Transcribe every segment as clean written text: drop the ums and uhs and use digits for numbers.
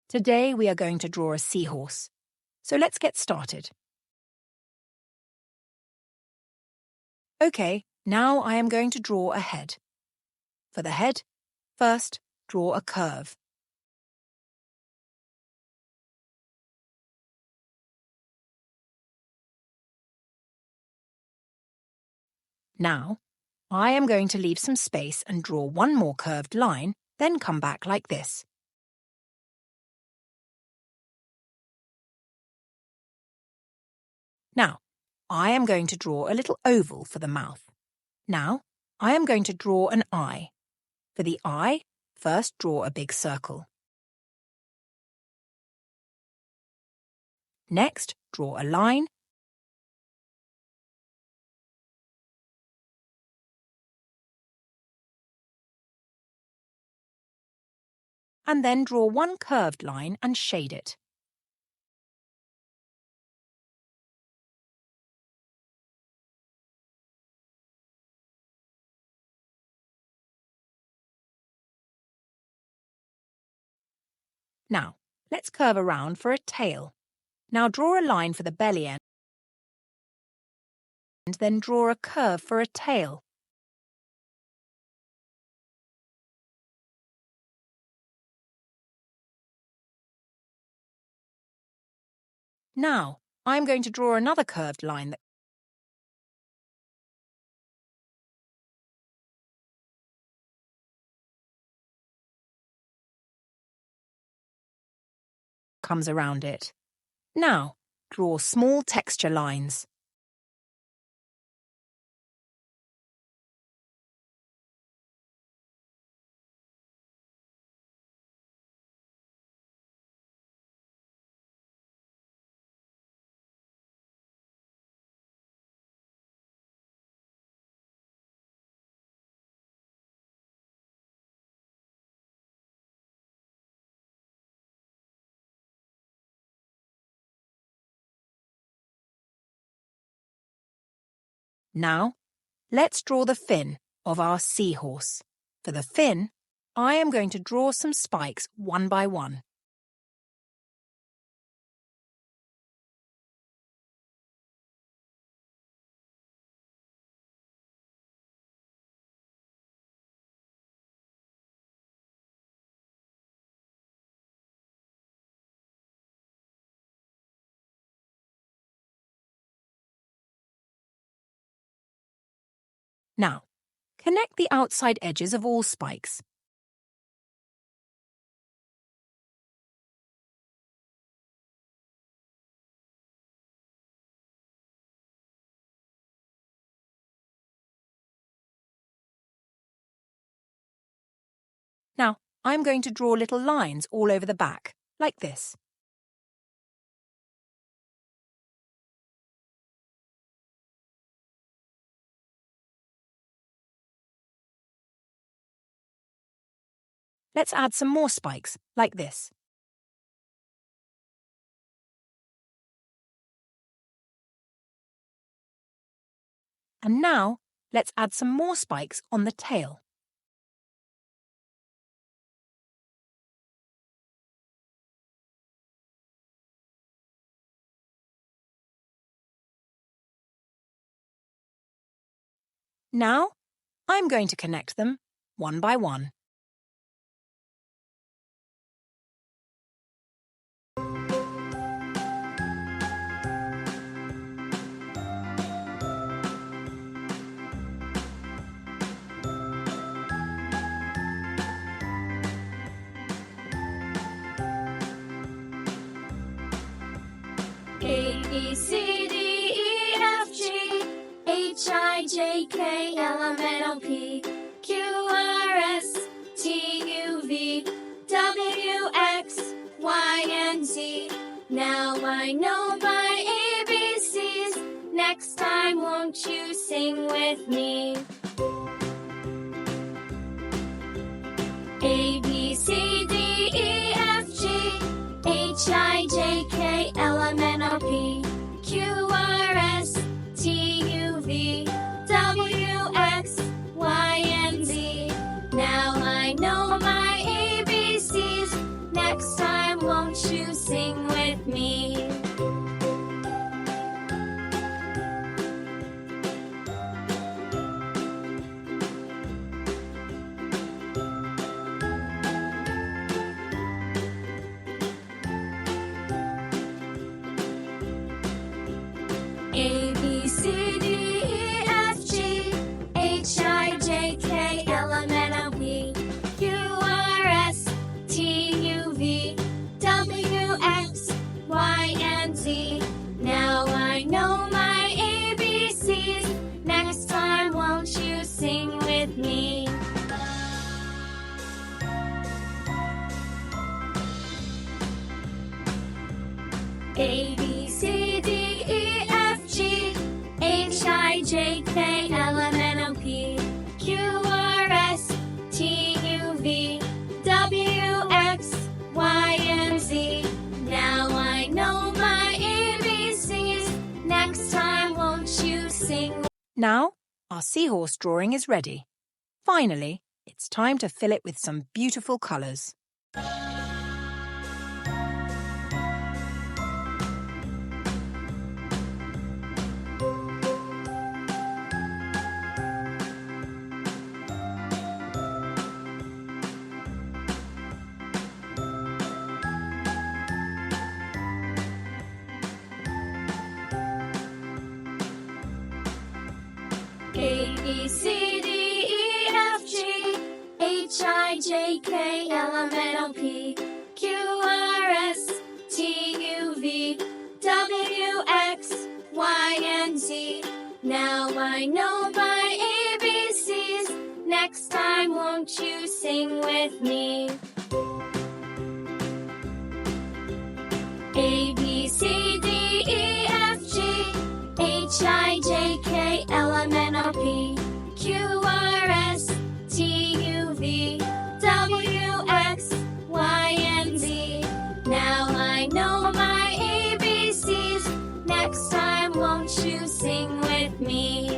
Today we are going to draw a seahorse. So let's get started. Okay, now I am going to draw a head. For the head, first draw a curve. Now, I am going to leave some space and draw one more curved line, then come back like this. Now, I am going to draw a little oval for the mouth. Now, I am going to draw an eye. For the eye, first draw a big circle. Next, draw a line. And then draw one curved line and shade it. Now, let's curve around for a tail. Now draw a line for the belly end and then draw a curve for a tail. Now, I'm going to draw another curved line that comes around it. Now, draw small texture lines. Now, let's draw the fin of our seahorse. For the fin, I am going to draw some spikes one by one. Now, connect the outside edges of all spikes. Now, I'm going to draw little lines all over the back, like this. Let's add some more spikes, like this. And now, let's add some more spikes on the tail. Now, I'm going to connect them one by one. A, B, C, D, E, F, G, H, I, J, K, L, M, N, O, P, Q, R, S, T, U, V, W, X, Y, and Z. Now I know my ABCs. Next time, won't you sing with me? A, B, C, D, E, F, G, H, I, J, K, L, M, N, O, P, Q, R, S, T, U, V, W, X, Y, and Z. Now I know my ABCs. Next time, won't won't you sing with me? A, B, C, D, E, F, G, H, I, J, K, L, M, N, O, P, Q, R, S, T, U, V, W, X, Y, and Z. Now I know my ABCs. Next time, won't you sing with me? A, B, C, D, E, F, G, H, I, J, K, L, M, N, O, P, Q, R, S, T, U, V, W, X, Y, and Z. Now I know my ABCs. Next time, won't you sing? Now, our seahorse drawing is ready. Finally, it's time to fill it with some beautiful colours. A, B, C, D, E, F, G, H, I, J, K, L, M, N, O, P, Q, R, S, T, U, V, W, X, Y, and Z. Now I know my ABCs. Next time, won't you sing with me? A, B, C, D, E, F, G, H, I, J, K, L, M, N, O, P, Q, R, S, T, U, V, W, X, Y, and Z. Now I know my ABCs. Next time, won't you sing with me?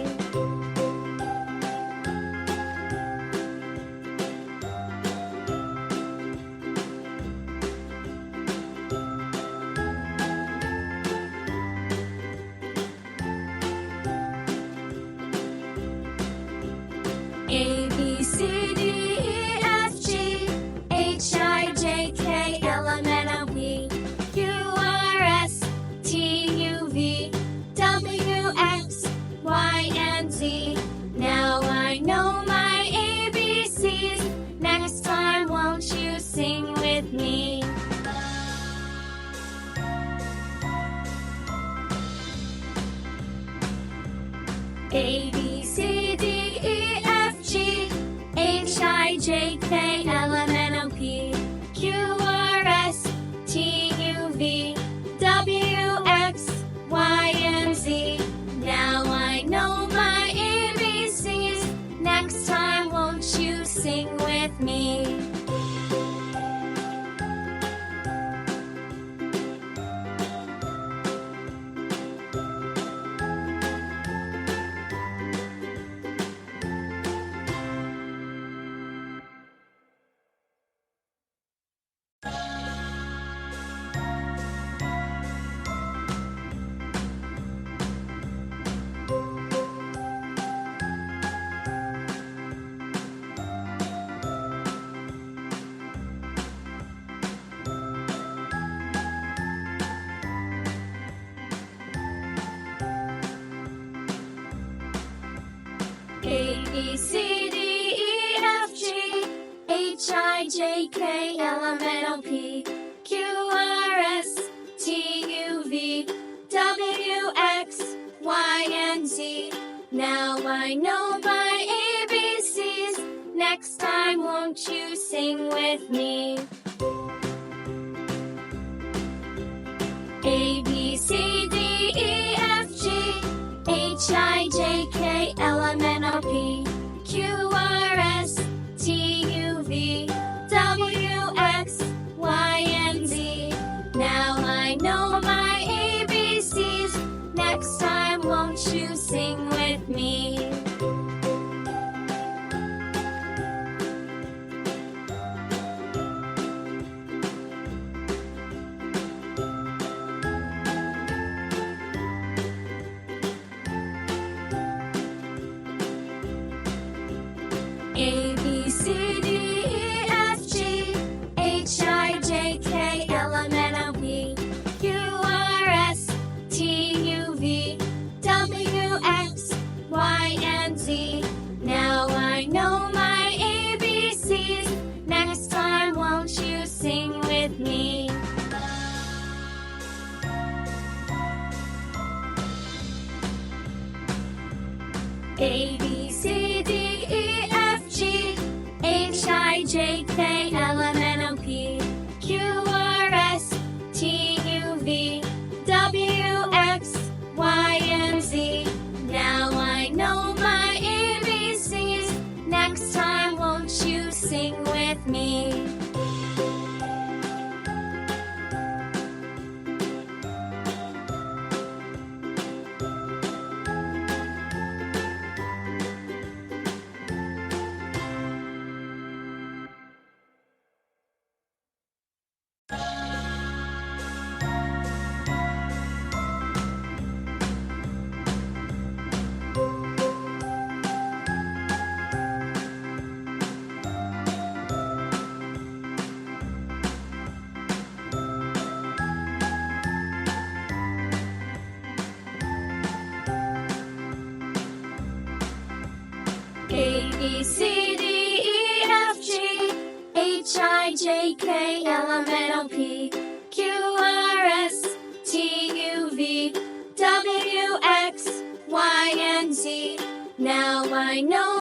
A, B, C, D, E, F, G, H, I, J, K, L, M, N, O, P, Q, R, S, T, U, V, W, X, Y, and Z. Now I know my ABCs. Next time, won't you sing with me? A, B, C, D, E, F, G, H, I, J, K, L, M, N, O, P, Q, R, S, T, U, V, W, X, Y, and Z. Now I know my ABCs. Next time, won't you sing with me? A, B, C, D, E, F, G, H, I, J, K, L, M, N, O, P, Q, R, S, T, U, V, W, X, Y, and Z. Now I know my ABCs. Next time, won't you sing with me? A, B, C, D, E, F, G, H, I, J, K, L, M, N, O, P, Q, R, S, T, U, V, W, X, Y, and Z. Now I know my ABCs. Next time, won't you sing with me? A, B, C, D, E, F, G, H, I, J, K, L, M, N, O, P, Q, R, S, T, U, V, W, X, Y, and Z. Now I know my ABCs. Next time, won't you sing with me? A, B, C, D, E, F, G, H, I, J, K, L, M, N, O, P, Q, R, S, T, U, V, W, X, Y, and Z. Now I know